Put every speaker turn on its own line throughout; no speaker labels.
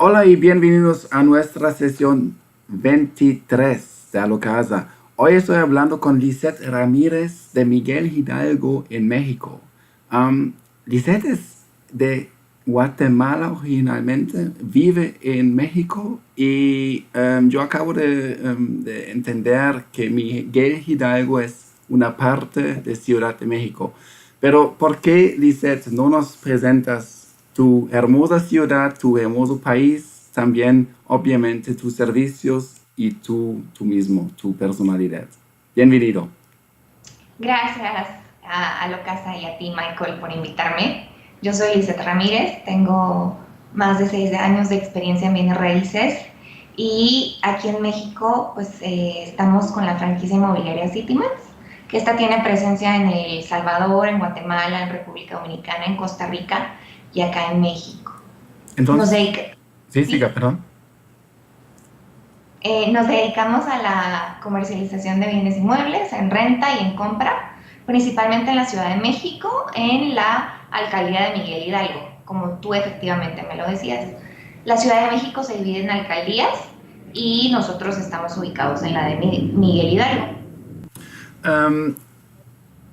Hola y bienvenidos a nuestra sesión 23 de Alocasa. Hoy estoy hablando con Lisette Ramírez de Miguel Hidalgo en México. Lisette es de Guatemala originalmente, vive en México y yo acabo de entender que Miguel Hidalgo es una parte de Ciudad de México. Pero ¿por qué, Lisette, no nos presentas tu hermosa ciudad, tu hermoso país, también obviamente tus servicios y tú mismo, tu personalidad? Bienvenido.
Gracias a Locasa y a ti, Michael, por invitarme. Yo soy Lisette Ramírez, tengo más de 6 años de experiencia en bienes raíces y aquí en México pues estamos con la franquicia inmobiliaria Citymans, que esta tiene presencia en El Salvador, en Guatemala, en República Dominicana, en Costa Rica y acá en México. Nos,
Entonces,
dedica-
sí, siga,
¿sí?
perdón.
Nos dedicamos a la comercialización de bienes inmuebles en renta y en compra, principalmente en la Ciudad de México, en la alcaldía de Miguel Hidalgo, como tú efectivamente me lo decías. La Ciudad de México se divide en alcaldías y nosotros estamos ubicados en la de Miguel Hidalgo.
Am,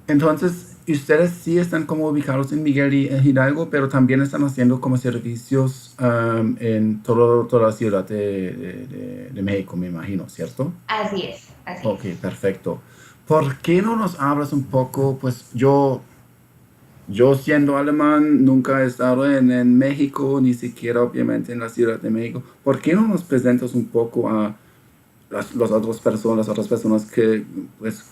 entonces, ustedes sí están como ubicados en Miguel Hidalgo, pero también están haciendo como servicios en toda la ciudad de México, me imagino, ¿cierto?
Así es, así
Ok,
es.
perfecto. ¿Por qué no nos hablas un poco? Pues yo siendo alemán nunca he estado en México, ni siquiera obviamente en la Ciudad de México. ¿Por qué no nos presentas un poco a las otras personas que pues,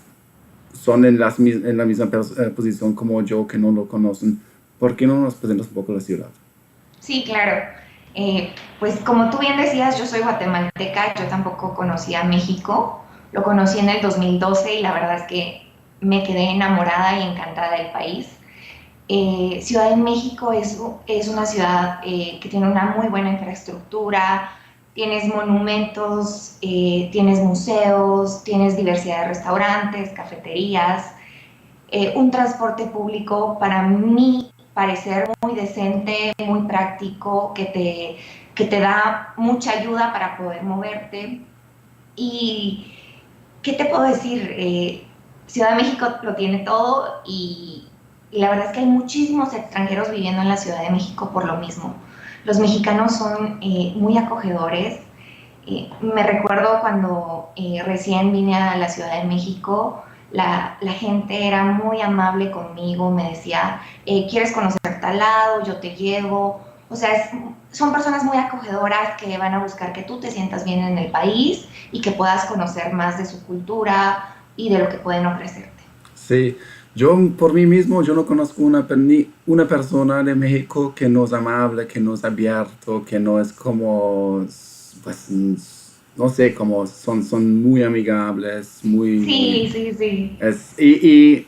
son en la misma posición como yo, que no lo conocen? ¿Por qué no nos presentas un poco la ciudad?
Sí, claro. Pues como tú bien decías, yo soy guatemalteca, yo tampoco conocía México, lo conocí en el 2012 y la verdad es que me quedé enamorada y encantada del país. Ciudad de México es una ciudad que tiene una muy buena infraestructura, tienes monumentos, tienes museos, tienes diversidad de restaurantes, cafeterías, un transporte público para mí parecer muy decente, muy práctico, que te da mucha ayuda para poder moverte. Y, ¿qué te puedo decir? Ciudad de México lo tiene todo y la verdad es que hay muchísimos extranjeros viviendo en la Ciudad de México por lo mismo. Los mexicanos son muy acogedores. Me recuerdo cuando recién vine a la Ciudad de México, la gente era muy amable conmigo, me decía, ¿quieres conocer tal lado? Yo te llevo. O sea, son personas muy acogedoras que van a buscar que tú te sientas bien en el país y que puedas conocer más de su cultura y de lo que pueden ofrecerte.
Sí, yo por mí mismo, yo no conozco ni una persona de México que no es amable, que no es abierto, que no es como, pues, no sé, como son muy amigables,
Sí, sí, sí.
y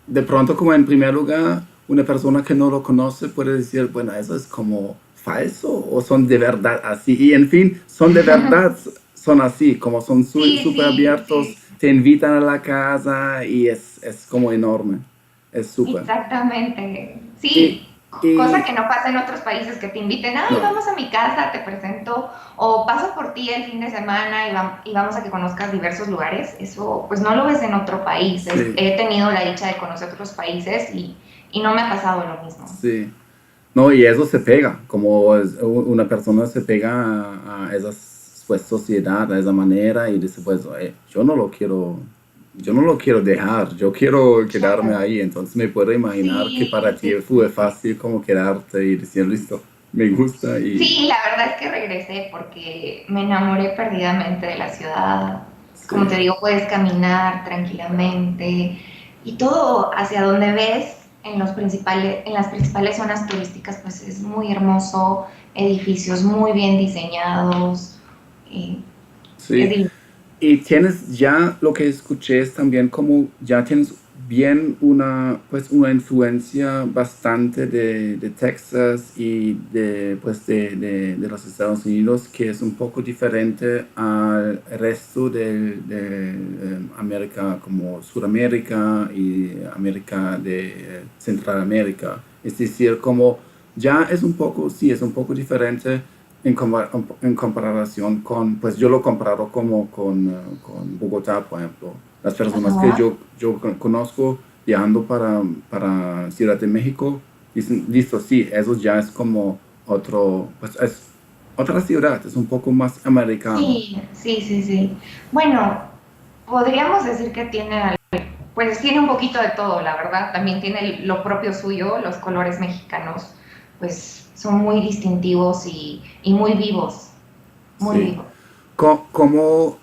de pronto como en primer lugar, una persona que no lo conoce puede decir, bueno, eso es como falso o son de verdad así. Y en fin, son de verdad, son así, como son
Sí,
súper
sí,
abiertos,
sí.
te invitan a la casa y es como enorme, es súper.
Exactamente.
Y,
Sí, cosa
y
que no pasa en otros países que te inviten, ay,
no,
vamos a mi casa, te presento, o paso por ti el fin de semana y vamos a que conozcas diversos lugares. Eso, pues no lo ves en otro país.
sí,
He tenido la dicha de conocer otros países y no me ha pasado lo mismo.
sí. No, y eso se pega, como una persona se pega a esa pues, sociedad, a esa manera y dice, pues, yo no lo quiero dejar, yo quiero quedarme
Claro.
ahí. Entonces me puedo imaginar que para
Sí,
ti
sí,
fue
sí.
fácil como quedarte y decir, listo, me gusta y
Sí, la verdad es que regresé porque me enamoré perdidamente de la ciudad. Como te
sí,
digo, puedes caminar tranquilamente y todo hacia donde ves en las principales zonas turísticas, pues es muy hermoso, edificios muy bien diseñados. eh, es
sí.
divino.
Y tienes ya lo que escuché es también como ya tienes bien pues una influencia bastante de Texas y de los Estados Unidos que es un poco diferente al resto de América como Sudamérica y América de Centralamérica. Es decir, como ya es un poco, sí, es un poco diferente en comparación con, pues yo lo comparo como con Bogotá, por ejemplo. Las personas que
Ajá.
yo conozco viajando para Ciudad de México dicen, listo, sí, eso ya es como otro, pues es otra ciudad, es un poco más americano.
Sí, sí, sí, sí. Bueno, podríamos decir que tiene, pues tiene un poquito de todo, la verdad. También tiene lo propio suyo, los colores mexicanos, pues son muy distintivos y muy vivos, muy
Sí.
vivos.
¿Cómo,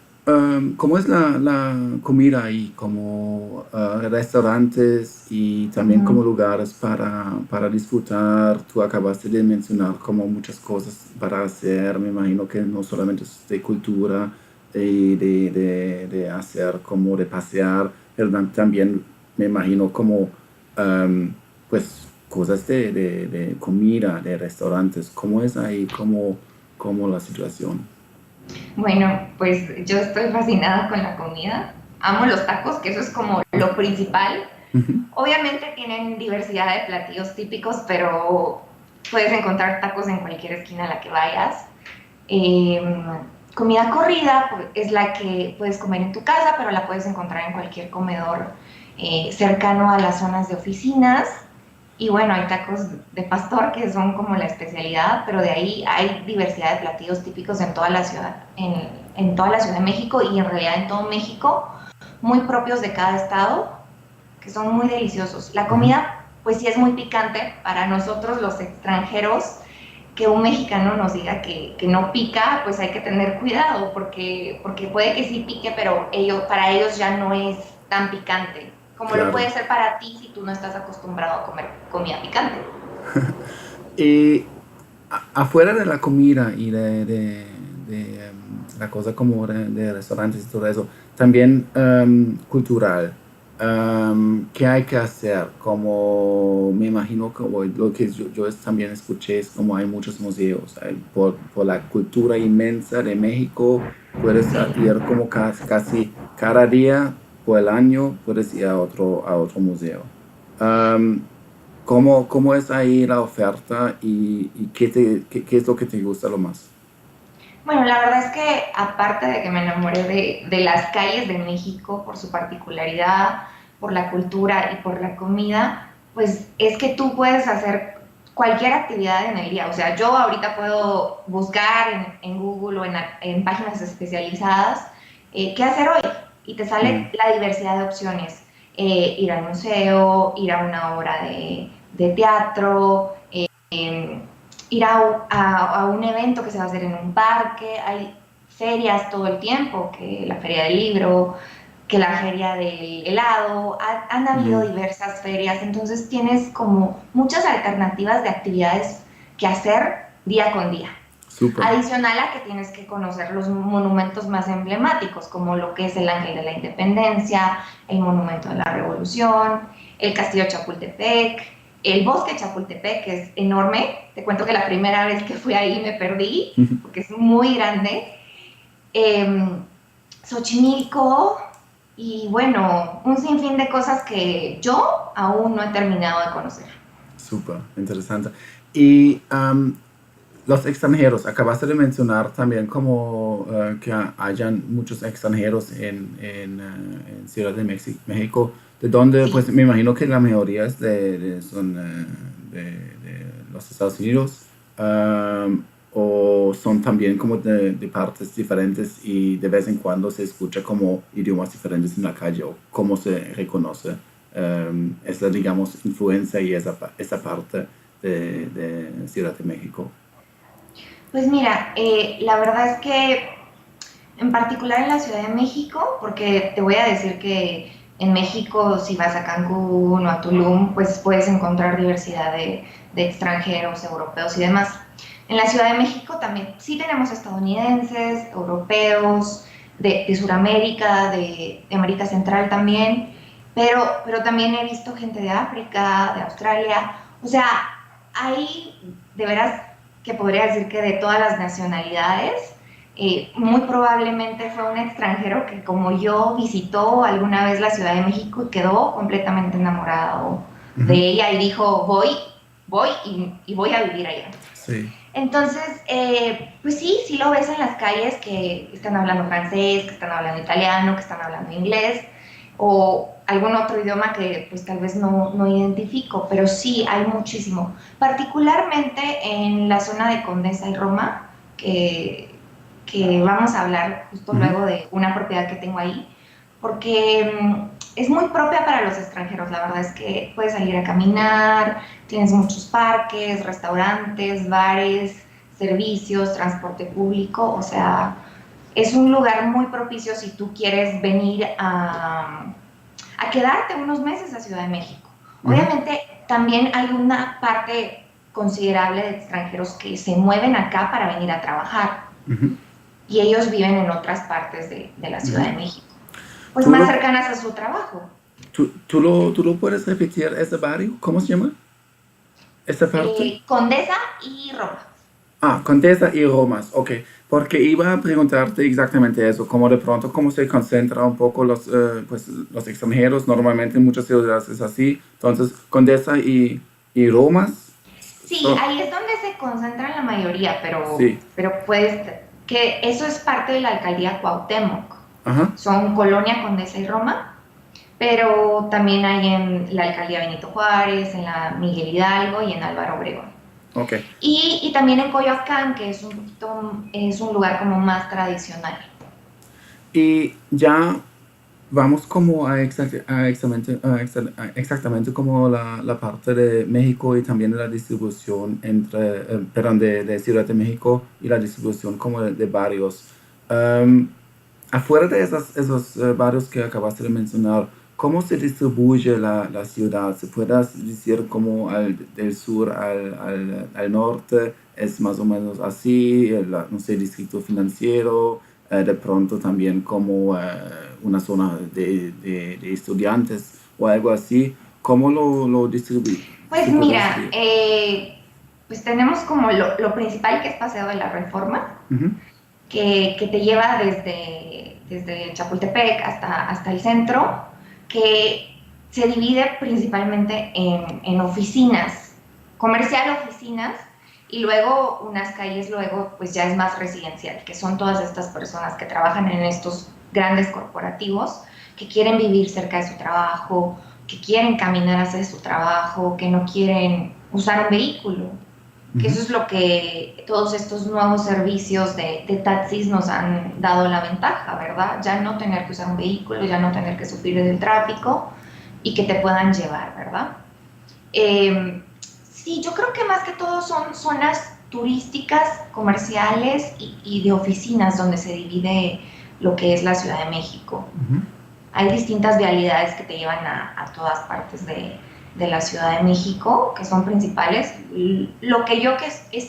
cómo es la comida ahí? Como restaurantes y también como
Ujú.
lugares para disfrutar. Tú acabaste de mencionar como muchas cosas para hacer. Me imagino que no solamente es de cultura, de hacer como de pasear, pero también me imagino como pues cosas de comida, de restaurantes. ¿Cómo es ahí? ¿Cómo la situación?
Bueno, pues yo estoy fascinada con la comida. Amo los tacos, que eso es como lo principal.
Ujú.
Obviamente tienen diversidad de platillos típicos, pero puedes encontrar tacos en cualquier esquina a la que vayas. Eh, Comida corrida pues, es la que puedes comer en tu casa, pero la puedes encontrar en cualquier comedor cercano a las zonas de oficinas. Y bueno, hay tacos de pastor que son como la especialidad, pero de ahí hay diversidad de platillos típicos en toda la ciudad, en toda la Ciudad de México y en realidad en todo México, muy propios de cada estado, que son muy deliciosos. La
Ujú.
comida, pues sí es muy picante para nosotros los extranjeros, que un mexicano nos diga que no pica, pues hay que tener cuidado, porque puede que sí pique, pero para ellos ya no es tan picante, como lo
Claro.
puede ser para ti si tú no estás acostumbrado a comer comida picante.
Y afuera de la comida y la cosa como de restaurantes y todo eso, también cultural, ¿qué hay que hacer? Como me imagino que lo que yo también escuché es como hay muchos museos, por la cultura inmensa de México, puedes
Sí.
ir como casi cada día por el año, puedes ir a otro museo. Am, ¿cómo es ahí la oferta y qué es lo que te gusta lo más?
Bueno, la verdad es que aparte de que me enamoré de las calles de México por su particularidad, por la cultura y por la comida, pues es que tú puedes hacer cualquier actividad en el día. O sea, yo ahorita puedo buscar en Google o en páginas especializadas qué hacer hoy y te
Mm,
sale la diversidad de opciones. Ir al museo, ir a una obra de teatro, eh, ir a un evento que se va a hacer en un parque, hay ferias todo el tiempo, que la feria del libro, que la feria del helado, han habido
mm,
diversas ferias, entonces tienes como muchas alternativas de actividades que hacer día con día.
súper.
Adicional a que tienes que conocer los monumentos más emblemáticos, como lo que es el Ángel de la Independencia, el Monumento de la Revolución, el Castillo de Chapultepec, el Bosque de Chapultepec, que es enorme. Te cuento que la primera vez que fui ahí me perdí, porque es muy grande. Eh, Xochimilco y bueno, un sinfín de cosas que yo aún no he terminado de conocer.
Súper, interesante. Y los extranjeros, acabaste de mencionar también como que hayan muchos extranjeros en Ciudad de México, de donde
Sí.
pues me imagino que la mayoría es son de los Estados Unidos, o son también como de partes diferentes y de vez en cuando se escucha como idiomas diferentes en la calle o cómo se reconoce esa, digamos, influencia y esa parte de Ciudad de México.
Pues mira, la verdad es que en particular en la Ciudad de México, porque te voy a decir que en México si vas a Cancún o a Tulum, pues puedes encontrar diversidad de extranjeros, europeos y demás. En la Ciudad de México también sí tenemos estadounidenses, europeos, de Sudamérica, de América Central también, pero también he visto gente de África, de Australia, o sea, hay de veras que podría decir que de todas las nacionalidades, muy probablemente fue un extranjero que como yo visitó alguna vez la Ciudad de México y quedó completamente enamorado de
Ujú.
ella y dijo, voy y voy a vivir allá.
Sí.
Entonces, pues sí lo ves en las calles que están hablando francés, que están hablando italiano, que están hablando inglés o algún otro idioma que pues tal vez no identifico, pero sí hay muchísimo, particularmente en la zona de Condesa y Roma, que, que vamos a hablar justo
Ujú.
luego de una propiedad que tengo ahí, porque es muy propia para los extranjeros, la verdad es que puedes salir a caminar, tienes muchos parques, restaurantes, bares, servicios, transporte público, o sea, es un lugar muy propicio si tú quieres venir a quedarte unos meses a Ciudad de México.
Ujú.
Obviamente también hay una parte considerable de extranjeros que se mueven acá para venir a trabajar
Ujú.
y ellos viven en otras partes de la Ciudad
Ujú.
de México, pues
¿Tú
más
lo,
cercanas a su trabajo.
tú lo puedes repetir ese barrio? ¿Cómo se llama? ¿Esa parte?
Condesa y Roma.
Ah, Condesa y Romas, ok. Porque iba a preguntarte exactamente eso, como de pronto cómo se concentra un poco pues, los extranjeros, normalmente en muchas ciudades es así. Entonces, Condesa y Romas
Sí,
son,
ahí es donde se concentran la mayoría,
sí,
pero pues que eso es parte de la alcaldía Cuauhtémoc.
ajá,
Son Colonia, Condesa y Roma, pero también hay en la alcaldía Benito Juárez, en la Miguel Hidalgo y en Álvaro Obregón.
ok.
Y también en Coyoacán, que es es un lugar como más tradicional.
Y ya vamos como exactamente como la parte de México y también de la distribución perdón, de Ciudad de México y la distribución como de barrios. Um, Afuera de esos barrios que acabaste de mencionar, ¿cómo se distribuye la ciudad? ¿Se puede decir como del sur al norte es más o menos así, no sé, distrito financiero, de pronto también como una zona de estudiantes o algo así? ¿Cómo lo distribuye?
Pues
¿Se puede
mira,
decir?
pues tenemos como lo principal que es Paseo de la Reforma,
Ujú.
que te lleva desde Chapultepec hasta el centro, que se divide principalmente en oficinas, comercial oficinas, y luego unas calles luego pues ya es más residencial, que son todas estas personas que trabajan en estos grandes corporativos, que quieren vivir cerca de su trabajo, que quieren caminar hacia su trabajo, que no quieren usar un vehículo, que
Ujú.
eso es lo que todos estos nuevos servicios de taxis nos han dado la ventaja, ¿verdad? Ya no tener que usar un vehículo, ya no tener que sufrir del tráfico y que te puedan llevar, ¿verdad? Sí, yo creo que más que todo son zonas turísticas, comerciales y de oficinas donde se divide lo que es la Ciudad de México.
Ujú.
Hay distintas vialidades que te llevan a todas partes de la Ciudad de México, que son principales. Lo que yo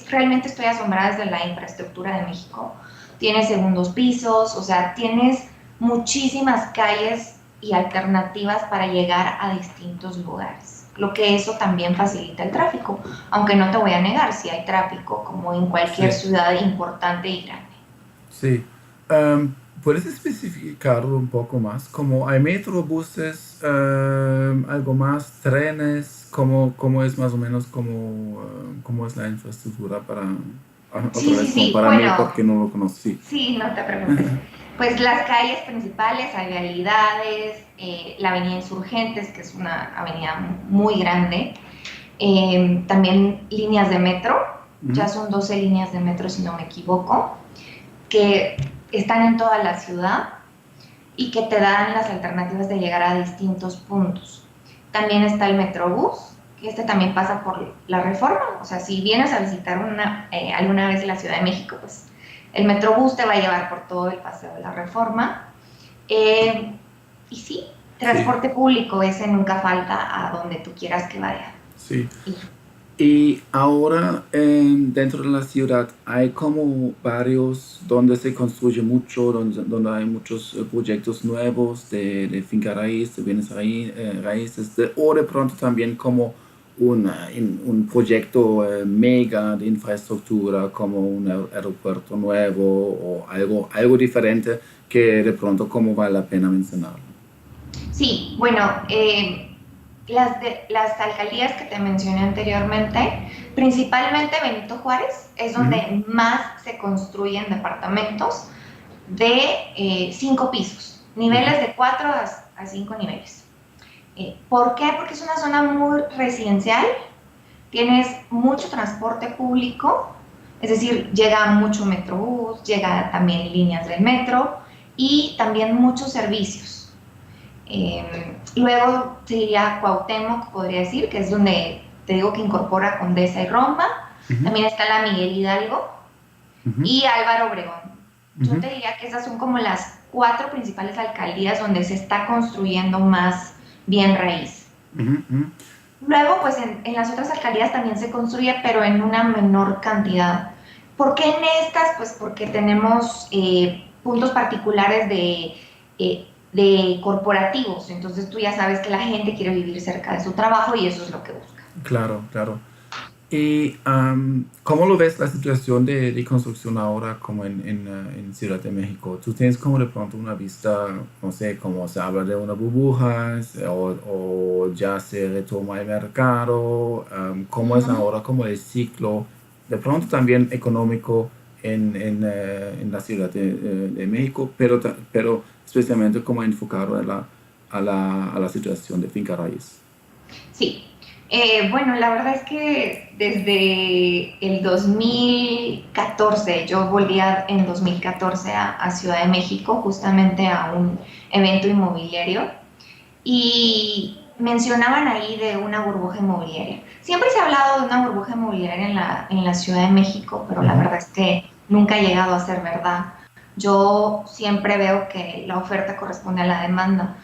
realmente estoy asombrada es de la infraestructura de México. Tiene segundos pisos, o sea, tienes muchísimas calles y alternativas para llegar a distintos lugares. Lo que eso también facilita el tráfico, aunque no te voy a negar, si hay tráfico como en cualquier
Sí.
ciudad importante y grande.
Sí. ¿Puedes especificarlo un poco más? Como hay metrobuses, algo más, trenes, ¿cómo es más o menos cómo es la infraestructura para, otra
Sí,
vez
sí,
como
sí.
para mí
Bueno,
porque no lo conocí?
sí, no te preocupes. Pues las calles principales, hay vialidades, la avenida Insurgentes, que es una avenida muy grande, también líneas de metro, ya
Ujú.
son 12 líneas de metro si no me equivoco, que están en toda la ciudad y que te dan las alternativas de llegar a distintos puntos. También está el Metrobús, que este también pasa por la Reforma, o sea, si vienes a visitar alguna vez la Ciudad de México, pues el Metrobús te va a llevar por todo el Paseo de la Reforma. Eh, y sí,
Sí,
transporte público, ese nunca falta a donde tú quieras que vaya.
sí.
Y
Y ahora dentro de la ciudad hay como barrios donde se construye mucho, donde hay muchos proyectos nuevos de finca raíz, de bienes raíces, o de pronto también como un proyecto mega de infraestructura, como un aeropuerto nuevo o algo diferente que de pronto como vale la pena mencionarlo.
sí, bueno, las alcaldías que te mencioné anteriormente principalmente Benito Juárez es donde más se construyen departamentos de 5 pisos, niveles de 4 a 5 niveles. ¿Por qué? Porque es una zona muy residencial, tienes mucho transporte público, es decir, llega mucho metrobús, llega también líneas del metro y también muchos servicios. Luego sería Cuauhtémoc, podría decir, que es donde te digo que incorpora Condesa y Roma. También está la Miguel Hidalgo y Álvaro Obregón. Yo te diría que esas son como las 4 principales alcaldías donde se está construyendo más bien raíz. Luego, pues en las otras alcaldías también se construye, pero en una menor cantidad. ¿Por qué en estas? Pues porque tenemos puntos particulares de corporativos. Entonces tú ya sabes que la gente quiere vivir cerca de su trabajo y eso es lo que busca.
Claro, claro. ¿Y cómo lo ves la situación de construcción ahora como en Ciudad de México? ¿Tú tienes como de pronto una vista, no sé, cómo se habla de una burbuja o ya se retoma el mercado? ¿Cómo es ahora como el ciclo, de pronto también económico en la Ciudad de México, pero especialmente como enfocado a la situación de finca raíz?
Sí. Bueno, la verdad es que desde el 2014, yo volví en 2014 a Ciudad de México, justamente a un evento inmobiliario, y mencionaban ahí de una burbuja inmobiliaria. Siempre se ha hablado de una burbuja inmobiliaria en la Ciudad de México, pero la verdad es que nunca ha llegado a ser verdad. Yo siempre veo que la oferta corresponde a la demanda.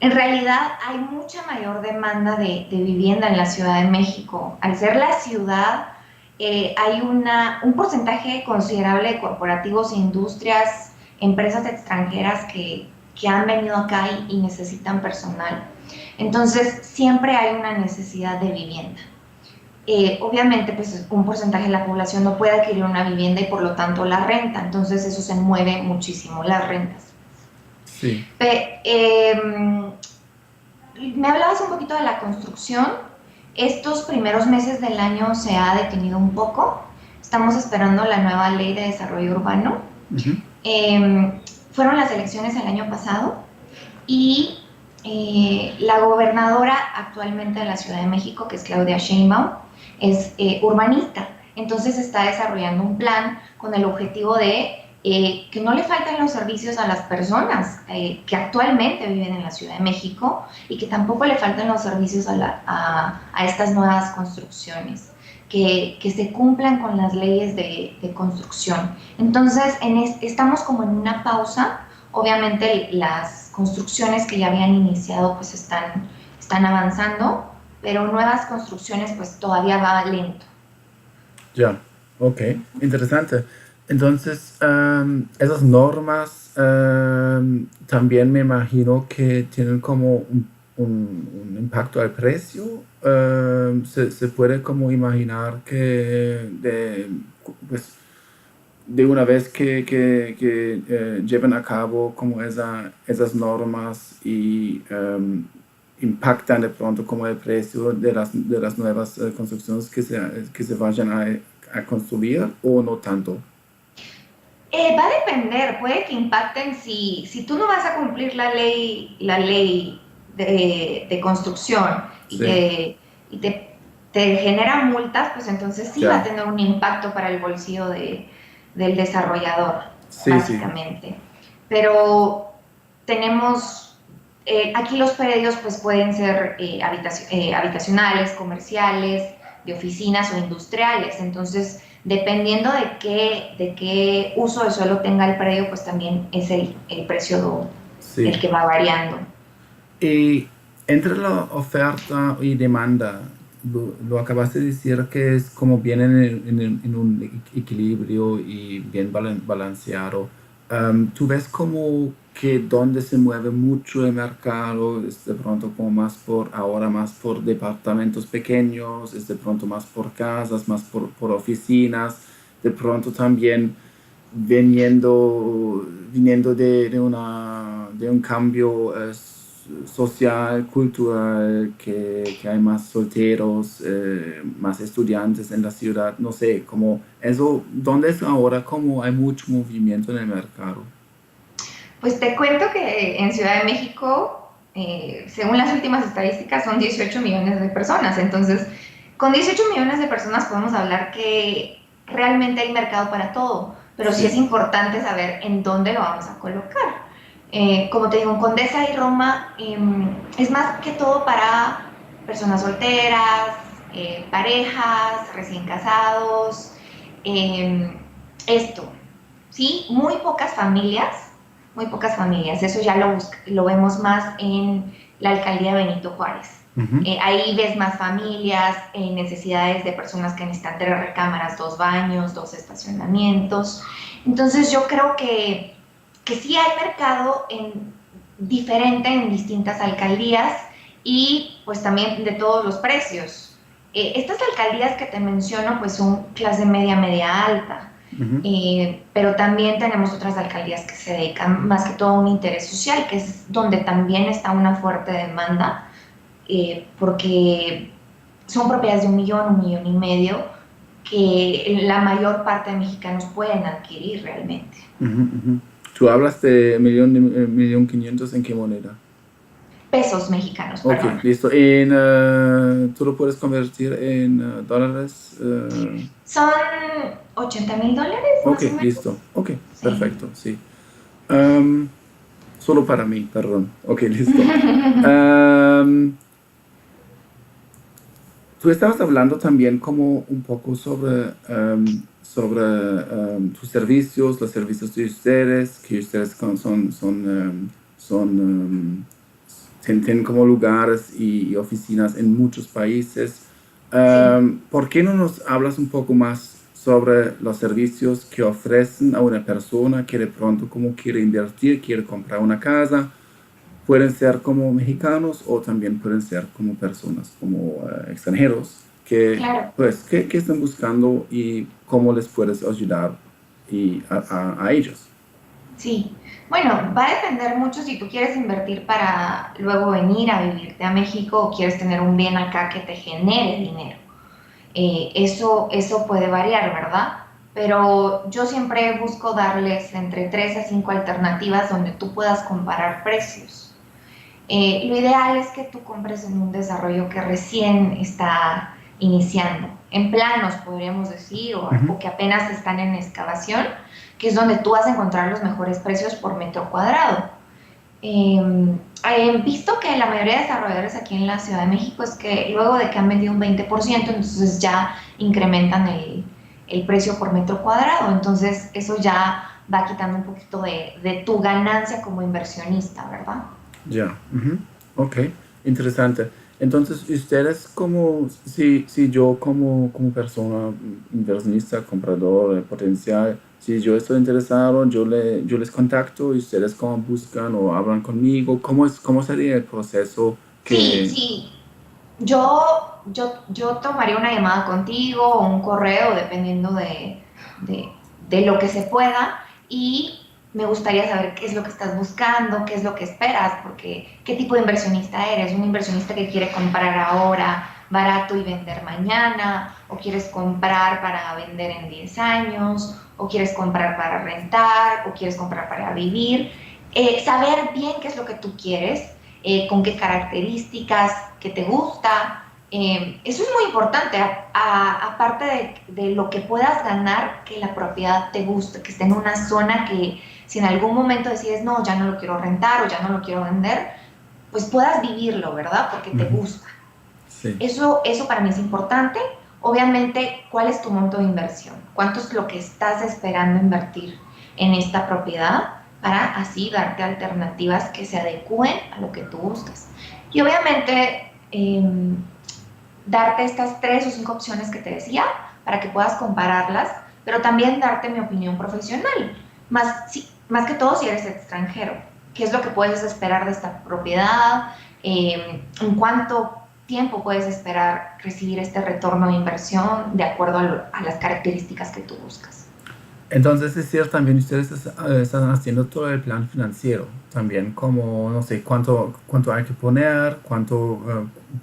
En realidad hay mucha mayor demanda de vivienda en la Ciudad de México. Al ser la ciudad, hay un porcentaje considerable de corporativos, industrias, empresas extranjeras que han venido acá y necesitan personal. Entonces, siempre hay una necesidad de vivienda. Obviamente, pues un porcentaje de la población no puede adquirir una vivienda y por lo tanto la renta. Entonces, eso se mueve muchísimo, las rentas.
Sí.
Me hablabas un poquito de la construcción. Estos primeros meses del año se ha detenido un poco. Estamos esperando la nueva ley de desarrollo urbano. Fueron las elecciones el año pasado y la gobernadora actualmente de la Ciudad de México, que es Claudia Sheinbaum, es urbanista. Entonces está desarrollando un plan con el objetivo de que no le falten los servicios a las personas que actualmente viven en la Ciudad de México y que tampoco le falten los servicios a estas nuevas construcciones, que se cumplan con las leyes de construcción. Entonces, estamos como en una pausa. Obviamente las construcciones que ya habían iniciado pues están avanzando, pero nuevas construcciones pues todavía va lento.
Ya, ok, interesante. Entonces, esas normas también me imagino que tienen como un impacto al precio. Se puede como imaginar que pues, de una vez que lleven a cabo como esas normas y impactan de pronto como el precio de las nuevas construcciones que se vayan a construir o no tanto.
Va a depender, puede que impacten si tú no vas a cumplir la ley de construcción y,
Sí,
te genera multas, pues entonces sí va a
ya.
tener un impacto para el bolsillo del desarrollador,
Sí, sí,
básicamente. Pero tenemos, aquí los predios pues pueden ser habitacionales, comerciales, de oficinas o industriales, entonces dependiendo de qué uso de suelo tenga el predio, pues también es el precio el
sí.
que va variando.
Y entre la oferta y demanda, lo acabaste de decir que es como bien en un equilibrio y bien balanceado. ¿Tú ves como que donde se mueve mucho el mercado es de pronto como ahora más por departamentos pequeños, es de pronto más por casas, más por oficinas, de pronto también viniendo de un cambio social, cultural, que hay más solteros, más estudiantes en la ciudad, no sé, como eso, ¿dónde es ahora como hay mucho movimiento en el mercado?
Pues te cuento que en Ciudad de México, según las últimas estadísticas, son 18 millones de personas. Entonces, con 18 millones de personas podemos hablar que realmente hay mercado para todo, pero sí es
Sí.
importante saber en dónde lo vamos a colocar. Como te digo, en Condesa y Roma es más que todo para personas solteras, parejas, recién casados, eh, esto, ¿sí? Muy pocas familias. Eso ya lo vemos más en la alcaldía Benito Juárez.
Ujú.
Ahí ves más familias, necesidades de personas que necesitan 3 recámaras, 2 baños, 2 estacionamientos. Entonces yo creo que sí hay mercado diferente en distintas alcaldías y pues también de todos los precios. Estas alcaldías que te menciono pues son clase media, media alta.
Ujú.
Pero también tenemos otras alcaldías que se dedican más que todo a un interés social, que es donde también está una fuerte demanda, porque son propiedades de 1 millón, 1,5 millones, que la mayor parte de mexicanos pueden adquirir realmente.
Ujú, ujú. Tú hablas de millón quinientos, ¿en qué moneda?
Pesos mexicanos,
Ok,
perdón.
listo. ¿Tú lo puedes convertir en dólares?
Son $80,000
Ok,
más o menos.
listo. Ok,
Sí.
perfecto, sí. Am, Solo para mí, perdón. Ok, listo. Am, Tú estabas hablando también como un poco sobre tus servicios, los servicios de ustedes, que ustedes tienen como lugares y oficinas en muchos países.
Sí.
¿Por qué no nos hablas un poco más sobre los servicios que ofrecen a una persona que de pronto como quiere invertir, quiere comprar una casa? Pueden ser como mexicanos o también pueden ser como personas, como extranjeros, que
Claro.
pues que están buscando y cómo les puedes ayudar a ellos.
Sí, bueno, va a depender mucho si tú quieres invertir para luego venir a vivirte a México o quieres tener un bien acá que te genere dinero. Eso puede variar, ¿verdad? Pero yo siempre busco darles entre 3 a 5 alternativas donde tú puedas comparar precios. Lo ideal es que tú compres en un desarrollo que recién está iniciando, en planos podríamos decir,
Ujú.
o que apenas están en excavación, que es donde tú vas a encontrar los mejores precios por metro cuadrado. He visto que la mayoría de desarrolladores aquí en la Ciudad de México es que luego de que han vendido un 20%, entonces ya incrementan el precio por metro cuadrado. Entonces eso ya va quitando un poquito de tu ganancia como inversionista, ¿verdad?
Ya, ujú. Ok, interesante. Entonces, ustedes como, si yo como persona inversionista, comprador potencial, si yo estoy interesado, yo les contacto y ustedes como buscan o hablan conmigo, cómo sería el proceso
Sí,
que...
sí. Yo tomaría una llamada contigo o un correo, dependiendo de lo que se pueda, y me gustaría saber qué es lo que estás buscando, qué es lo que esperas, porque qué tipo de inversionista eres. ¿Un inversionista que quiere comprar ahora barato y vender mañana? ¿O quieres comprar para vender en 10 años? ¿O quieres comprar para rentar? ¿O quieres comprar para vivir? Saber bien qué es lo que tú quieres, con qué características, qué te gusta. Eso es muy importante, aparte de lo que puedas ganar, que la propiedad te guste, que esté en una zona que si en algún momento decides, no, ya no lo quiero rentar o ya no lo quiero vender, pues puedas vivirlo, ¿verdad? Porque te
Ujú.
gusta.
Sí.
Eso para mí es importante. Obviamente, ¿cuál es tu monto de inversión? ¿Cuánto es lo que estás esperando invertir en esta propiedad para así darte alternativas que se adecúen a lo que tú buscas? Y obviamente, darte estas 3 o 5 opciones que te decía para que puedas compararlas, pero también darte mi opinión profesional, más que todo si eres extranjero. ¿Qué es lo que puedes esperar de esta propiedad? ¿En cuánto tiempo puedes esperar recibir este retorno de inversión de acuerdo a las características que tú buscas?
Entonces, es decir, también ustedes están haciendo todo el plan financiero, también como, no sé, cuánto hay que poner,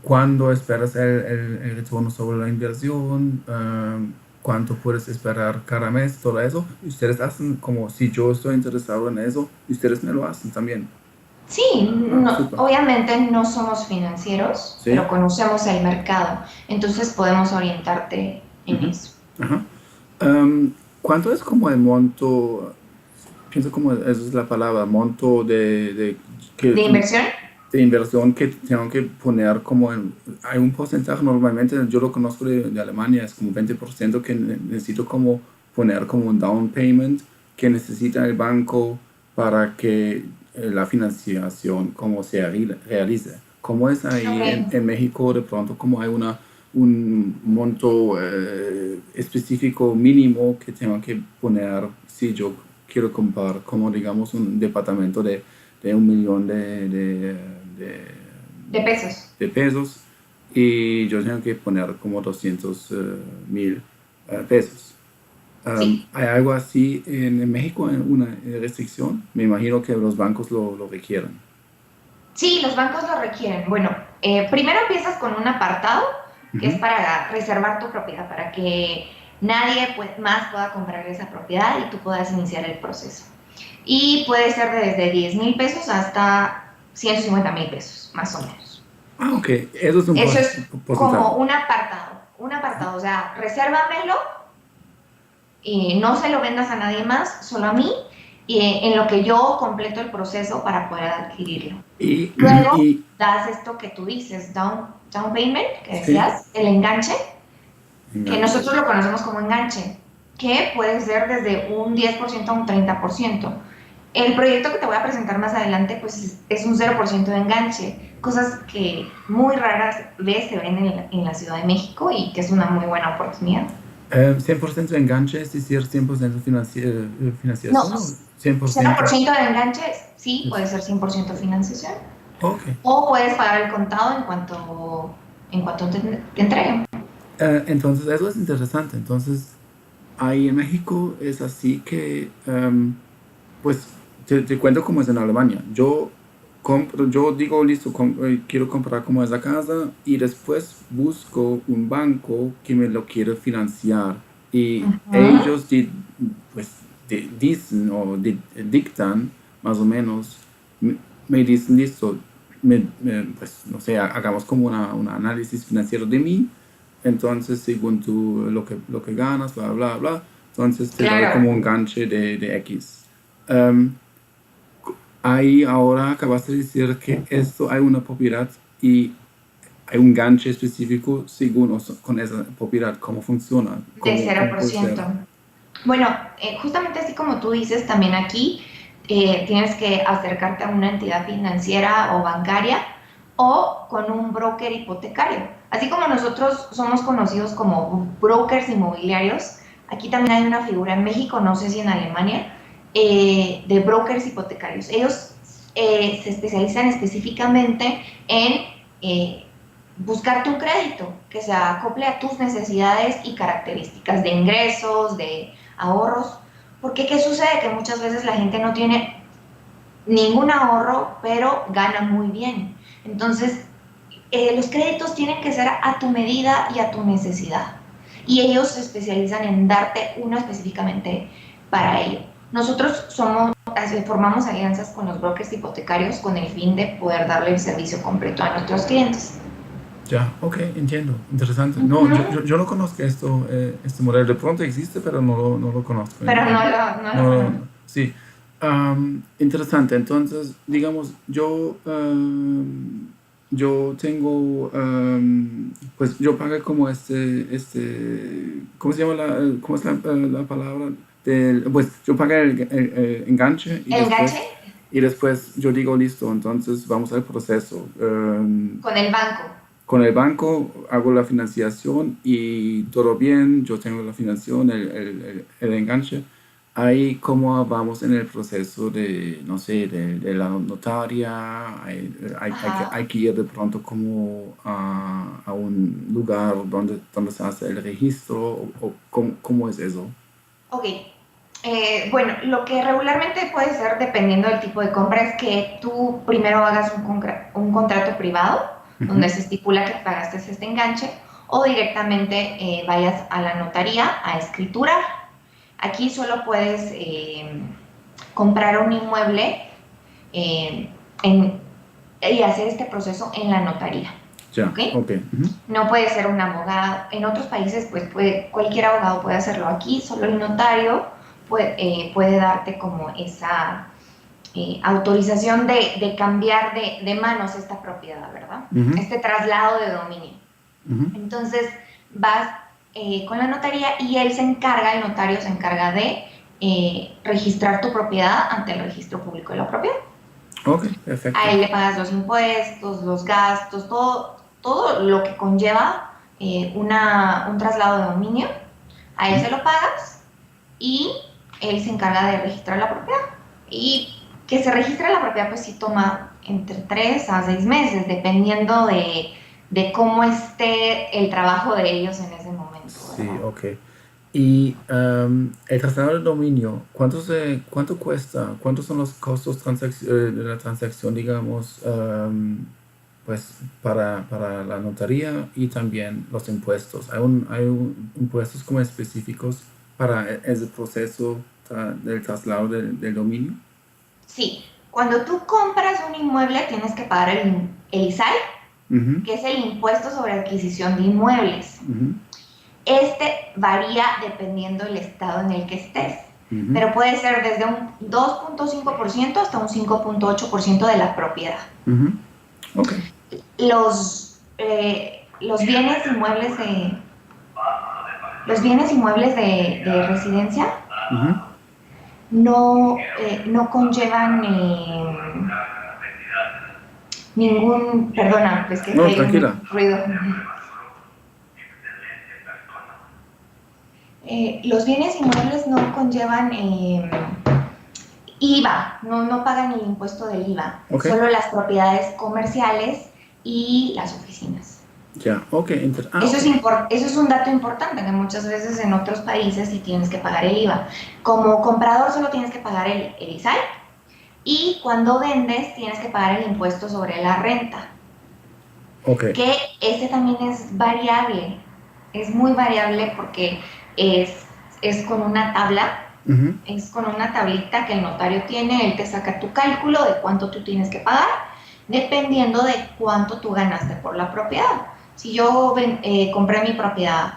cuándo esperas el retorno sobre la inversión, cuánto puedes esperar cada mes, todo eso. Ustedes hacen como si yo estoy interesado en eso, ustedes me lo hacen también.
Sí,
Ah, súper.
obviamente no somos financieros, pero
Sí.
conocemos el mercado, entonces podemos orientarte en
Ujú.
eso.
Ajá. ¿Cuánto es como el monto? Pienso como esa es la palabra, monto que,
¿De inversión?
de inversión que tengo que poner como hay un porcentaje normalmente, yo lo conozco de Alemania, es como 20% que necesito como poner como un down payment que necesita el banco para que la financiación como se realice. ¿Cómo es ahí
Ok.
en México de pronto como hay un monto específico mínimo que tengo que poner si yo quiero comprar como digamos un departamento de 1 millón de,
De pesos.
de pesos y yo tengo que poner como 200,000 pesos.
Sí.
¿Hay algo así en México, en una restricción? Me imagino que los bancos lo requieren.
Sí, los bancos lo requieren. Bueno, primero empiezas con un apartado que es
Ujú.
para reservar tu propiedad, para que nadie más pueda comprar esa propiedad y tú puedas iniciar el proceso. Y puede ser desde 10,000 pesos hasta 150,000 pesos, más o menos.
Ah, ok, eso es un
Eso es
porcentaje.
como un apartado, o sea, resérvamelo y no se lo vendas a nadie más, solo a mí, y en lo que yo completo el proceso para poder adquirirlo.
Y,
Luego
y
das esto que tú dices, down payment, que
sí,
decías, el enganche, que
enganche.
nosotros lo conocemos como enganche, que puede ser desde un 10% a un 30%. El proyecto que te voy a presentar más adelante, pues es un 0% de enganche, cosas que muy raras veces se ven en la Ciudad de México y que es una muy buena oportunidad.
100% enganche, es decir, 100%
No,
financiación o
cero por
100%.
ciento de enganche, sí,
Es-
puede ser 100% financiación.
Ok.
O puedes pagar el contado en cuanto te entreguen.
Entonces, eso es interesante. Entonces, ahí en México es así que, pues, te cuento cómo es en Alemania. Yo digo, listo, quiero comprar como esa casa y después busco un banco que me lo quiere financiar. Y
Ujú.
ellos pues, dicen o dictan más o menos, me, me dicen, listo, pues, no sé, hagamos como un análisis financiero de mí. Entonces, según tú lo que ganas, bla, bla, bla, entonces te doy como
Claro,
un ganche de X. Em, Ahí ahora acabas de decir que esto hay una propiedad y hay un ganche específico según con esa propiedad. ¿Cómo funciona?
de
¿Cómo,
cero
cómo
por
puede ser?
ciento Bueno, justamente así como tú dices, también aquí tienes que acercarte a una entidad financiera o bancaria o con un broker hipotecario. Así como nosotros somos conocidos como brokers inmobiliarios, aquí también hay una figura en México, no sé si en Alemania, de brokers hipotecarios. Ellos se especializan específicamente en buscarte un crédito que se acople a tus necesidades y características de ingresos, de ahorros, porque ¿qué sucede? Que muchas veces la gente no tiene ningún ahorro, pero gana muy bien. Entonces, los créditos tienen que ser a tu medida y a tu necesidad. Y ellos se especializan en darte uno específicamente para ello. Nosotros formamos alianzas con los brokers hipotecarios con el fin de poder darle el servicio completo a nuestros clientes.
Ya, ok, entiendo. Interesante.
Uh
No,
-huh.
yo no conozco este modelo. De pronto existe, pero no lo conozco.
Pero no lo conozco.
Sí. Interesante. Entonces, digamos, yo tengo, pues yo pagué como ¿cómo se llama cómo es la palabra? Pues yo pagué el enganche
El enganche
y después yo digo, listo, entonces vamos al proceso.
con el banco.
Con el banco hago la financiación y todo bien, yo tengo la financiación, el enganche. Ahí cómo vamos en el proceso de, no sé, de la notaria, hay
Ajá.
que ir de pronto como a un lugar donde se hace el registro, o cómo es eso.
Ok. Bueno, lo que regularmente puede ser, dependiendo del tipo de compra, es que tú primero hagas un contrato privado, donde
Ujú.
se estipula que pagaste este enganche, o directamente vayas a la notaría a escriturar. Aquí solo puedes comprar un inmueble eh, en, y hacer este proceso en la notaría.
Ya,
¿Ok?
ok. Ujú.
No puede ser un abogado. En otros países, pues cualquier abogado puede hacerlo. Aquí solo el notario puede darte como esa autorización de cambiar de manos esta propiedad, ¿verdad?
Ujú.
Este traslado de dominio.
Ujú.
Entonces vas con la notaría y él se encarga, el notario se encarga de registrar tu propiedad ante el registro público de la propiedad.
Ok, perfecto.
A él le pagas los impuestos, los gastos, todo lo que conlleva un traslado de dominio. A él
Ujú.
se lo pagas y él se encarga de registrar la propiedad. Y que se registre la propiedad, pues sí toma entre 3 a 6 meses, dependiendo de cómo esté el trabajo de ellos en ese momento,
Sí,
¿verdad?
ok. Y el traslado de dominio, ¿cuánto cuesta? ¿Cuántos son los costos de la transacción, digamos, pues para la notaría y también los impuestos? ¿Hay impuestos como específicos para ese proceso del traslado del dominio?
Sí, cuando tú compras un inmueble tienes que pagar el ISAI,
Ujú.
que es el impuesto sobre adquisición de inmuebles.
Ujú.
Este varía dependiendo del estado en el que estés,
Ujú.
pero puede ser desde un 2.5% hasta un 5.8% de la propiedad.
Ujú. Ok.
Los bienes inmuebles de residencia
Ujú.
no conllevan ningún, perdona, pues que aquí
No,
hay un
tranquila.
ruido. Los bienes inmuebles no conllevan IVA, no pagan el impuesto del IVA,
Ok.
solo las propiedades comerciales y las oficinas.
Ya, ok.
Eso
Ok.
eso es un dato importante, que muchas veces en otros países sí tienes que pagar el IVA. Como comprador solo tienes que pagar el ISAI y cuando vendes tienes que pagar el impuesto sobre la renta,
Ok.
que ese también es variable, es muy variable porque es, es con una tabla,
Ujú.
es con una tablita que el notario tiene, él te saca tu cálculo de cuánto tú tienes que pagar, dependiendo de cuánto tú ganaste por la propiedad. Si yo compré mi propiedad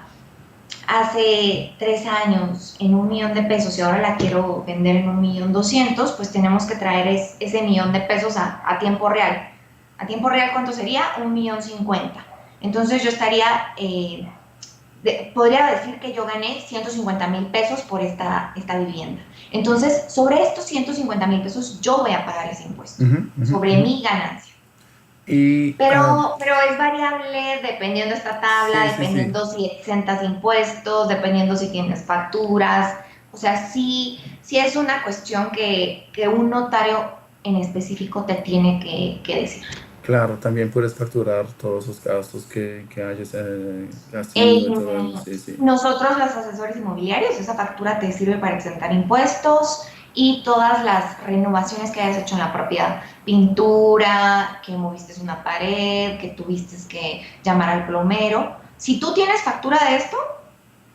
hace 3 años en 1 millón de pesos y ahora la quiero vender en 1.200.000, pues tenemos que traer ese millón de pesos a tiempo real. ¿A tiempo real cuánto sería? 1.050.000. Entonces yo estaría, podría decir que yo gané 150.000 pesos por esta vivienda. Entonces, sobre estos 150.000 pesos yo voy a pagar ese impuesto,
Ujú. Ujú.
sobre
Ujú.
mi ganancia.
Y
Pero es variable dependiendo de esta tabla,
sí, sí, sí.
dependiendo si exentas impuestos, dependiendo si tienes facturas. O sea, sí es una cuestión que un notario en específico te tiene que decir.
Claro, también puedes facturar todos los gastos que hayas tenido y
Eh,
todo eso. Sí, sí.
Nosotros, los asesores inmobiliarios, esa factura te sirve para exentar impuestos y todas las renovaciones que hayas hecho en la propiedad. Pintura, que moviste una pared, que tuviste que llamar al plomero. Si tú tienes factura de esto,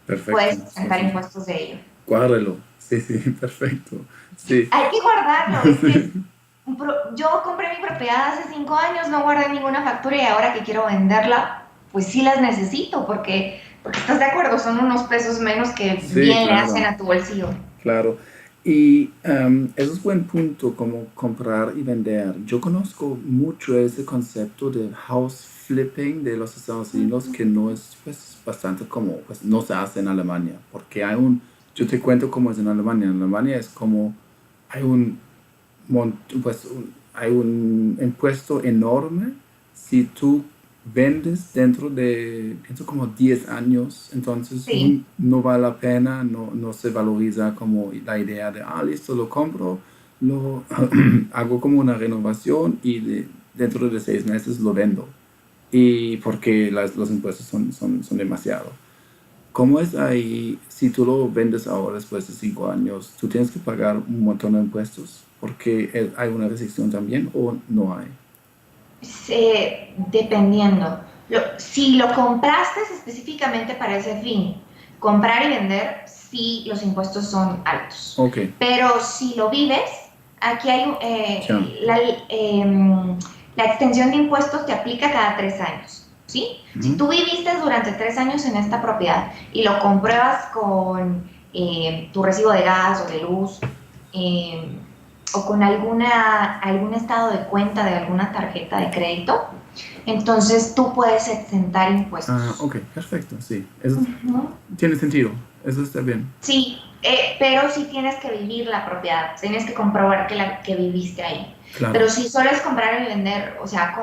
Perfecto.
puedes
Sí,
exentar
sí, sí.
impuestos de ello.
Guárdalo. Sí, sí, perfecto. Sí.
Hay que guardarlo, es que yo compré mi propiedad hace 5 años, no guardé ninguna factura y ahora que quiero venderla, pues sí las necesito porque estás de acuerdo, son unos pesos menos que
Sí,
bien le hacen
claro.
a tu bolsillo.
Claro. Y eso es buen punto, como comprar y vender. Yo conozco mucho ese concepto de house flipping de los Estados Unidos que no es pues bastante como, pues no se hace en Alemania, porque yo te cuento cómo es en Alemania. En Alemania es como, hay hay un impuesto enorme si tú vendes dentro de, pienso como 10 años, entonces
Sí,
no vale la pena, no se valoriza como la idea de, listo, lo compro, lo hago como una renovación y dentro de 6 meses lo vendo. Y porque los impuestos son demasiado. ¿Cómo es ahí si tú lo vendes ahora después de 5 años? ¿Tú tienes que pagar un montón de impuestos? Porque hay una restricción también o no hay.
Dependiendo. Si lo compraste específicamente para ese fin, comprar y vender, sí, los impuestos son altos.
Ok,
Pero si lo vives, aquí hay
ya.
la extensión de impuestos te aplica cada 3 años. ¿Sí? Si
Ujú.
tú viviste durante 3 años en esta propiedad y lo compruebas con tu recibo de gas o de luz, eh, o con algún estado de cuenta de alguna tarjeta de crédito, entonces tú puedes exentar
Ah,
impuestos.
ok, perfecto, sí. Eso
Ujú.
tiene sentido. Eso está bien.
Sí, pero sí tienes que vivir la propiedad, tienes que comprobar que viviste ahí.
Claro.
Pero si solo es comprar y vender, o sea,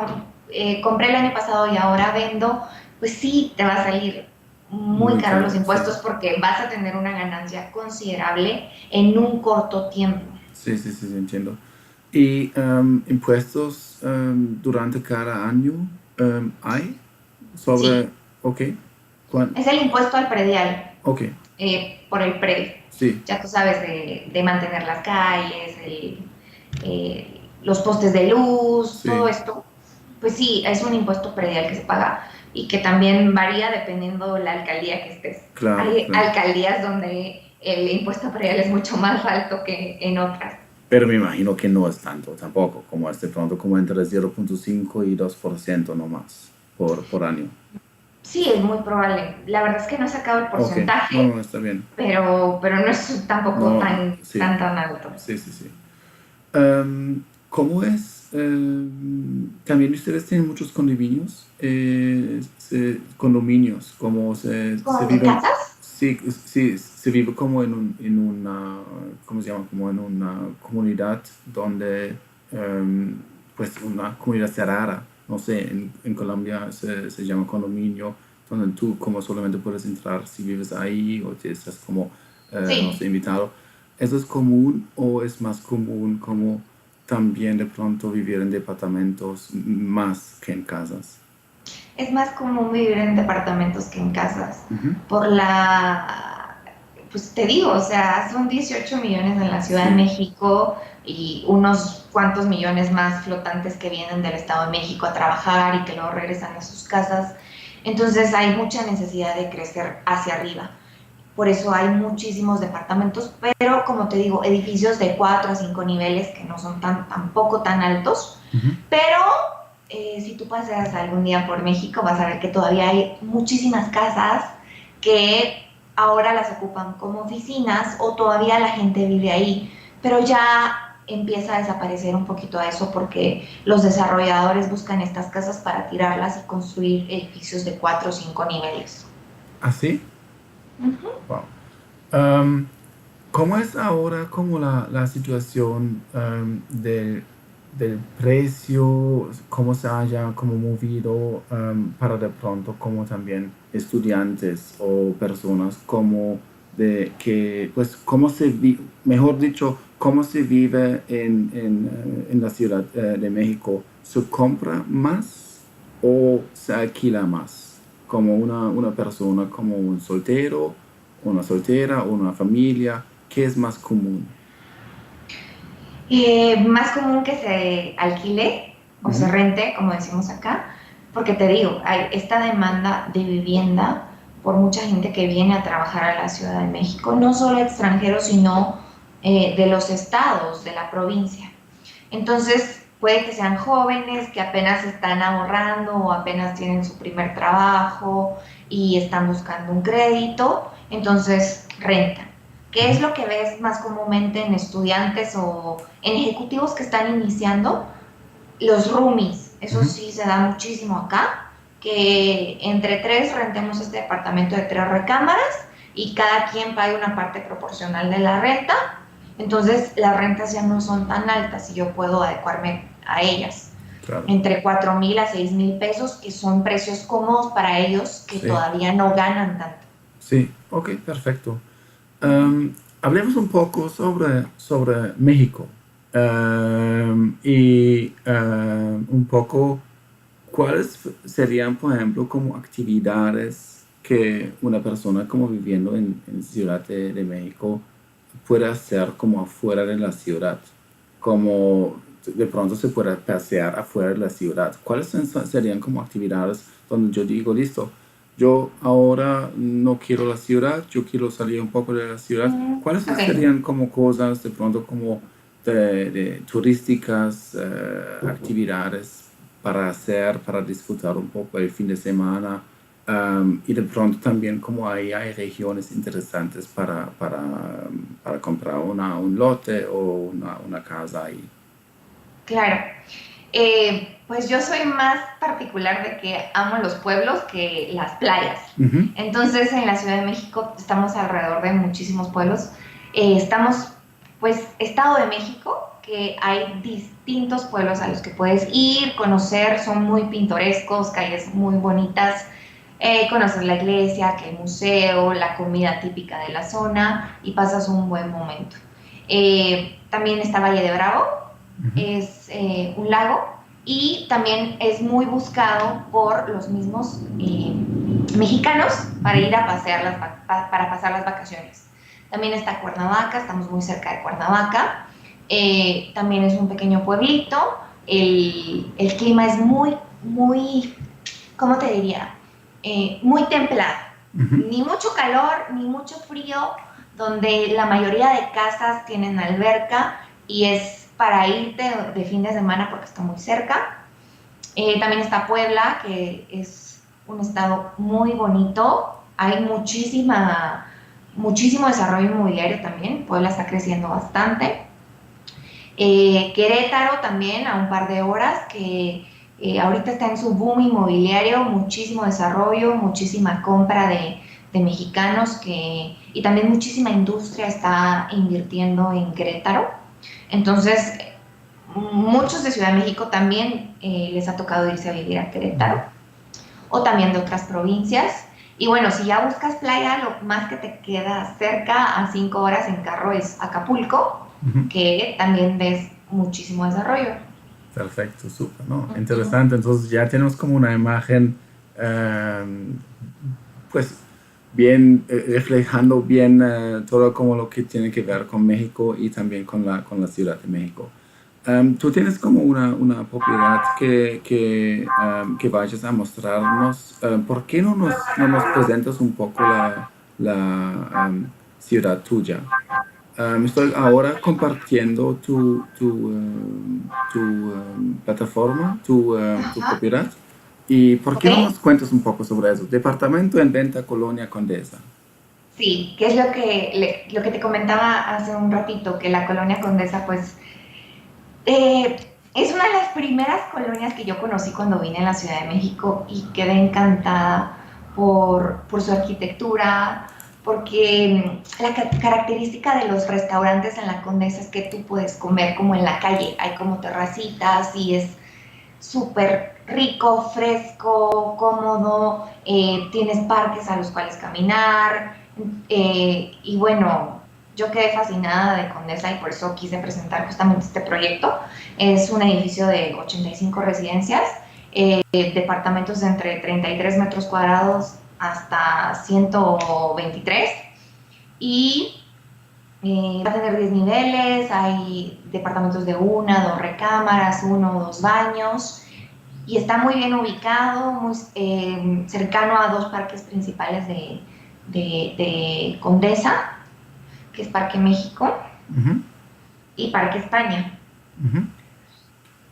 compré el año pasado y ahora vendo, pues sí, te va a salir muy
Muy
caro los
caro, sí.
impuestos porque vas a tener una ganancia considerable en un corto tiempo.
Sí, sí, sí, sí, entiendo. ¿Y impuestos durante cada año hay sobre,
Sí,
ok, ¿cuán?
es el impuesto al predial.
Ok,
Por el predio.
sí,
Ya tú sabes, de mantener las calles, los postes de luz, todo
sí,
esto. Pues sí, es un impuesto predial que se paga y que también varía dependiendo la alcaldía que estés.
claro,
Hay
claro.
alcaldías donde el impuesto predial es mucho más alto que en otras.
Pero me imagino que no es tanto tampoco, como es de pronto como entre 0,5 y 2% nomás por año.
Sí, es muy probable. La verdad es que no he sacado el
Ok, no,
porcentaje,
no, está bien.
pero no es tampoco
No, sí,
tan alto.
sí, sí, sí. ¿Cómo es? También ustedes tienen muchos condominios, condominios, como se
¿Como de
viven,
casas?
sí, sí, se vive como en una, ¿cómo se llama? Como en una comunidad donde, pues una comunidad cerrada, no sé, en Colombia se llama condominio, donde tú como solamente puedes entrar si vives ahí o si estás como, no sé,
Sí,
invitado. ¿Eso es común o es más común como también de pronto vivir en departamentos más que en casas?
es más común vivir en departamentos que en casas.
Ujú.
Por pues te digo, o sea, son 18 millones en la Ciudad de
Sí,
México y unos cuantos millones más flotantes que vienen del Estado de México a trabajar y que luego regresan a sus casas. Entonces hay mucha necesidad de crecer hacia arriba. Por eso hay muchísimos departamentos, pero como te digo, edificios de 4 a 5 niveles que no son tampoco tan altos,
ujú,
pero si tú paseas algún día por México vas a ver que todavía hay muchísimas casas que ahora las ocupan como oficinas o todavía la gente vive ahí, pero ya empieza a desaparecer un poquito eso porque los desarrolladores buscan estas casas para tirarlas y construir edificios de 4 o 5 niveles.
¿así?
Uh-huh.
Wow. Am, ¿Cómo es ahora como la situación del precio? ¿Cómo se haya como movido para de pronto como también estudiantes o personas como de que, pues, cómo mejor dicho, cómo se vive en la Ciudad de México? ¿Se compra más o se alquila más? Como una persona, como un soltero, una soltera, una familia, ¿qué es más común?
Más común que se alquile o se
Ujú.
rente, como decimos acá, porque te digo, hay esta demanda de vivienda por mucha gente que viene a trabajar a la Ciudad de México, no solo extranjeros, sino de los estados, de la provincia. Entonces, puede que sean jóvenes que apenas están ahorrando o apenas tienen su primer trabajo y están buscando un crédito, entonces rentan. ¿Qué
Ujú,
es lo que ves más comúnmente en estudiantes o en ejecutivos que están iniciando? Los roomies, eso
ujú.
sí se da muchísimo acá, que entre tres rentemos este departamento de 3 recámaras y cada quien pague una parte proporcional de la renta. Entonces las rentas ya no son tan altas y yo puedo adecuarme a ellas.
Claro,
Entre 4,000 a 6,000 pesos, que son precios cómodos para ellos que
sí,
todavía no ganan tanto.
sí, ok, perfecto. Hablemos un poco sobre México y un poco cuáles serían, por ejemplo, como actividades que una persona como viviendo en Ciudad de México puede hacer como afuera de la ciudad? Como de pronto se puede pasear afuera de la ciudad. ¿Cuáles serían como actividades donde yo digo, listo, yo ahora no quiero la ciudad, yo quiero salir un poco de la ciudad? ¿Cuáles
Ok,
serían como cosas de pronto como de turísticas, actividades para hacer, para disfrutar un poco el fin de semana? Y de pronto también como ahí hay regiones interesantes para comprar un lote o una casa ahí.
claro. Pues yo soy más particular de que amo los pueblos que las playas.
Ujú,
Entonces en la Ciudad de México estamos alrededor de muchísimos pueblos. Estamos, pues, Estado de México, que hay distintos pueblos a los que puedes ir, conocer, son muy pintorescos, calles muy bonitas. Conoces la iglesia, que el museo, la comida típica de la zona y pasas un buen momento. También está Valle de Bravo,
ujú.
es un lago y también es muy buscado por los mismos mexicanos para ir a pasear para pasar las vacaciones. También está Cuernavaca, estamos muy cerca de Cuernavaca. También es un pequeño pueblito. El clima es muy, ¿cómo te diría? Muy templado.
Ujú.
Ni mucho calor, ni mucho frío, donde la mayoría de casas tienen alberca y es para irte de fin de semana porque está muy cerca. También está Puebla, que es un estado muy bonito. Hay muchísimo desarrollo inmobiliario también. Puebla está creciendo bastante. Querétaro también, a un par de horas, que ahorita está en su boom inmobiliario, muchísimo desarrollo, muchísima compra de mexicanos y también muchísima industria está invirtiendo en Querétaro. Entonces, muchos de Ciudad de México también les ha tocado irse a vivir a Querétaro o también de otras provincias. Y bueno, si ya buscas playa, lo más que te queda cerca a 5 horas en carro es Acapulco,
Ujú.
que también ves muchísimo desarrollo.
Perfecto, súper, ¿no?
Uh -huh.
Interesante. Entonces ya tenemos como una imagen, pues, bien, reflejando bien todo como lo que tiene que ver con México y también con la Ciudad de México. Tú tienes como una propiedad que vayas a mostrarnos. ¿Por qué no nos presentas un poco ciudad tuya? Estoy ahora compartiendo tu plataforma, tu
Ajá.
propiedad. ¿Y por
¿Ok?
qué no nos cuentas un poco sobre eso? Departamento en venta, Colonia Condesa.
Sí, que es lo que te comentaba hace un ratito, que la colonia Condesa, pues, es una de las primeras colonias que yo conocí cuando vine a la Ciudad de México y quedé encantada por su arquitectura, porque la característica de los restaurantes en la Condesa es que tú puedes comer como en la calle, hay como terracitas y es súper rico, fresco, cómodo, tienes parques a los cuales caminar, y bueno, yo quedé fascinada de Condesa y por eso quise presentar justamente este proyecto. Es un edificio de 85 residencias, departamentos de entre 33 metros cuadrados hasta 123 y va a tener 10 niveles, hay departamentos de 1, 2 recámaras, 1 o 2 baños y está muy bien ubicado, muy cercano a dos parques principales de Condesa, que es Parque México
Ujú,
y Parque España.
ujú.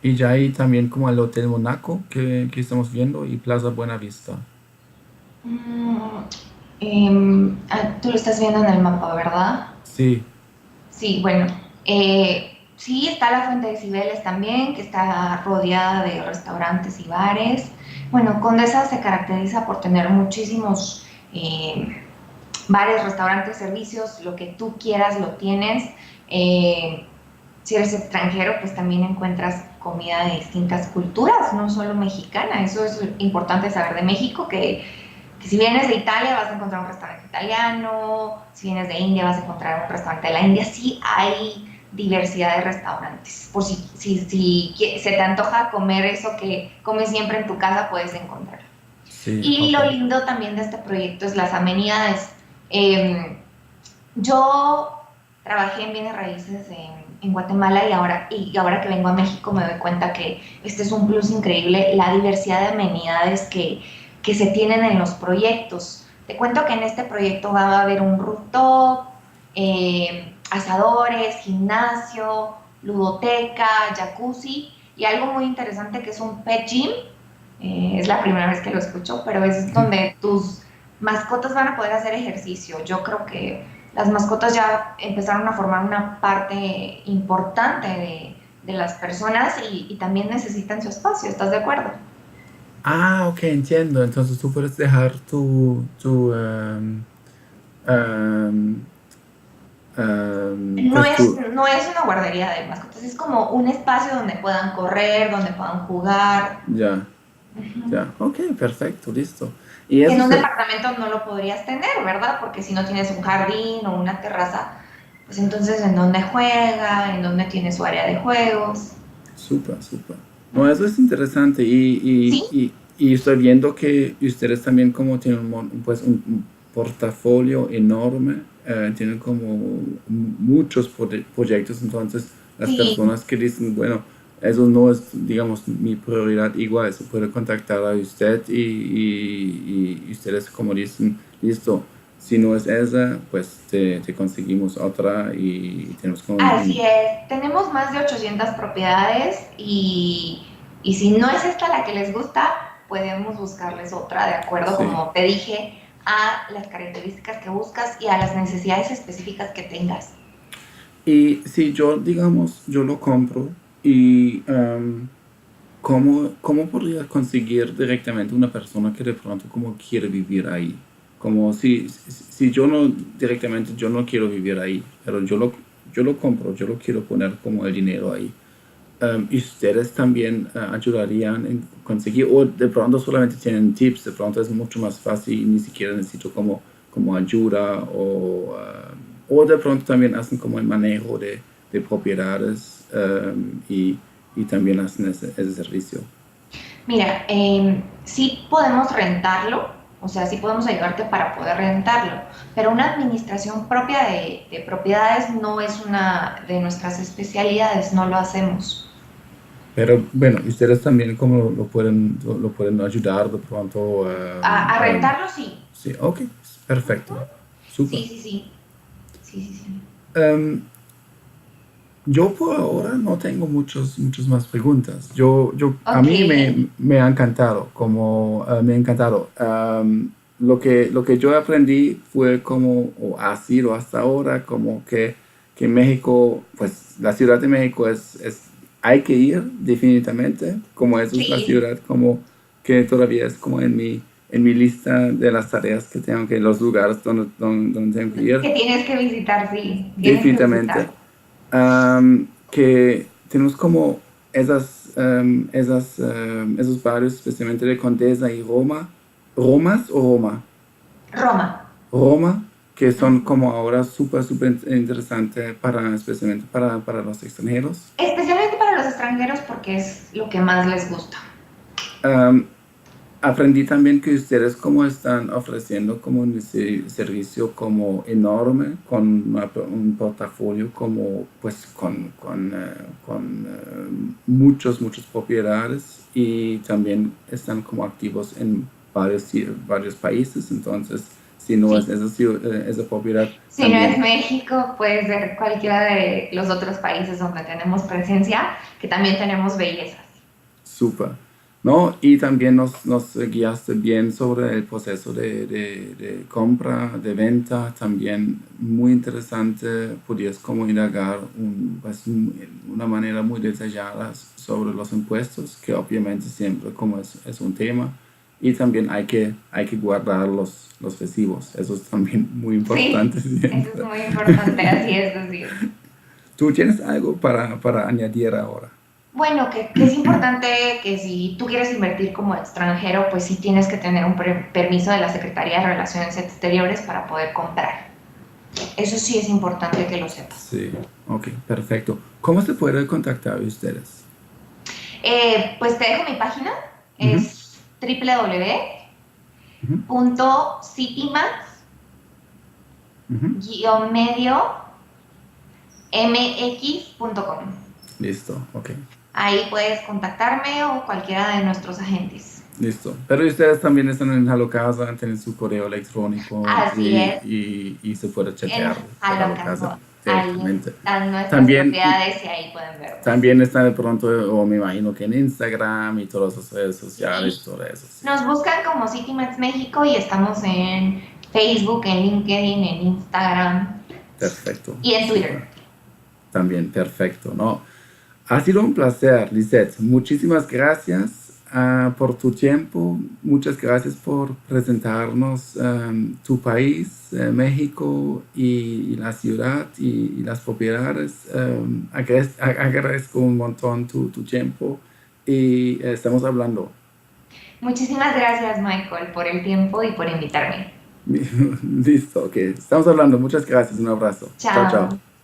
Y ya hay también como el Hotel Monaco que estamos viendo y Plaza Buenavista.
Mm, tú lo estás viendo en el mapa, ¿verdad?
Sí.
Sí, bueno, sí está la Fuente de Cibeles también, que está rodeada de restaurantes y bares. Bueno, Condesa se caracteriza por tener muchísimos bares, restaurantes, servicios, lo que tú quieras lo tienes. Eh, si eres extranjero, pues también encuentras comida de distintas culturas, no solo mexicana. Eso es importante saber de México, que si vienes de Italia vas a encontrar un restaurante italiano, si vienes de India vas a encontrar un restaurante de la India. Sí hay diversidad de restaurantes. Por si se te antoja comer eso que comes siempre en tu casa, puedes encontrarlo.
Sí,
Y
ok.
lo lindo también de este proyecto es las amenidades. Eh, yo trabajé en bienes raíces en Guatemala y ahora que vengo a México me doy cuenta que este es un plus increíble, la diversidad de amenidades que se tienen en los proyectos. Te cuento que en este proyecto va a haber un rooftop, asadores, gimnasio, ludoteca, jacuzzi y algo muy interesante que es un pet gym. Es la primera vez que lo escucho, pero es donde tus mascotas van a poder hacer ejercicio. Yo creo que las mascotas ya empezaron a formar una parte importante de las personas y también necesitan su espacio, ¿estás de acuerdo?
Ah, ok, entiendo. Entonces tú puedes dejar em,
No
pues
es,
tú,
no es una guardería de mascotas, es como un espacio donde puedan correr, donde puedan jugar.
ya,
Uh-huh.
ya, ok, perfecto, listo. Y
Que en
eso
un
se,
departamento no lo podrías tener, ¿verdad? Porque si no tienes un jardín o una terraza, pues entonces ¿en dónde juega? ¿En dónde tiene su área de juegos?
súper, súper. No, eso es interesante
Sí,
y estoy viendo que ustedes también como tienen pues un portafolio enorme, tienen como muchos proyectos, entonces las
sí.
personas que dicen, bueno, eso no es, digamos, mi prioridad, igual se puede contactar a usted y ustedes como dicen, listo, si no es esa, pues te conseguimos otra y tenemos como
Así es, tenemos más de 800 propiedades y si no es esta la que les gusta, podemos buscarles otra de acuerdo,
sí.
como te dije, a las características que buscas y a las necesidades específicas que tengas.
Y si yo, digamos, yo lo compro y ¿cómo podría conseguir directamente una persona que de pronto como quiere vivir ahí? Como si yo no, directamente yo no quiero vivir ahí, pero yo lo compro, yo lo quiero poner como el dinero ahí. ¿Y ustedes también ayudarían en conseguir, o de pronto solamente tienen tips, de pronto es mucho más fácil y ni siquiera necesito como ayuda, o de pronto también hacen como el manejo de propiedades y también hacen ese servicio?
Mira, sí podemos rentarlo, o sea, sí podemos ayudarte para poder rentarlo, pero una administración propia de propiedades no es una de nuestras especialidades, no lo hacemos.
Pero bueno, ustedes también como lo pueden ayudar de pronto.
A rentarlo sí,
Sí, ok, perfecto, súper.
sí, sí, sí, sí, sí, sí.
Em, Yo por ahora no tengo muchas más preguntas. A
Ok,
mí me ha encantado, me ha encantado. Lo que yo aprendí fue como, o ha sido hasta ahora, como que México, pues la Ciudad de México hay que ir definitivamente, como eso es la
sí,
ciudad, como que todavía es como en mi lista de las tareas que tengo que, los lugares donde tengo que ir,
que tienes que visitar, sí, tienes que
definitivamente.
visitar.
Que tenemos como esos barrios, especialmente de Condesa y Roma, Romas o Roma,
Roma.
Roma, que son
Ujú.
como ahora súper interesante especialmente para los extranjeros.
Especialmente para los extranjeros porque es lo que más les gusta.
Am, Aprendí también que ustedes como están ofreciendo como un servicio como enorme, con un portafolio como pues con muchas propiedades y también están como activos en varios países, entonces si no es
Sí.
esa propiedad
Si no es
también
México, puede ser cualquiera de los otros países donde tenemos presencia, que también tenemos bellezas.
súper, ¿no? Y también nos guiaste bien sobre el proceso de compra, de venta, también muy interesante, podías como indagar una manera muy detallada sobre los impuestos, que obviamente siempre como es un tema, y también hay que guardar los recibos, eso es también muy importante
Sí, eso es
siempre.
muy importante, así es decir.
¿Tú tienes algo para añadir ahora?
Bueno, que es importante que si tú quieres invertir como extranjero, pues sí tienes que tener un permiso de la Secretaría de Relaciones Exteriores para poder comprar. Eso sí es importante que lo sepas.
Sí, ok, perfecto. ¿Cómo se puede contactar a ustedes?
Pues te dejo mi página,
Ujú.
es www.ecosoluciones.com.
Ujú,
punto citymax
ujú.
guión medio mx.com.
Listo, ok.
Ahí puedes contactarme o cualquiera de nuestros agentes.
Listo. Pero ustedes también están en Halocasa, tienen su correo electrónico
Así es,
y se puede
en
chatear por Halocasa
Jalocaso. Ahí
directamente.
están nuestras
También,
propiedades y ahí pueden vernos.
también están de pronto, o me imagino que en Instagram y todas esas redes sociales,
Sí,
todo eso. Sí.
nos buscan como CityMax México y estamos en Facebook, en LinkedIn, en Instagram
Perfecto,
y en
súper.
Twitter.
También perfecto, ¿no? Ha sido un placer, Lisette. Muchísimas gracias por tu tiempo. Muchas gracias por presentarnos tu país, México, y la ciudad y las propiedades. Agradezco un montón tu tiempo y estamos hablando.
Muchísimas gracias, Michael, por el tiempo y por invitarme.
Listo, ok. Estamos hablando. Muchas gracias. Un abrazo. Chao, chao.
Chao.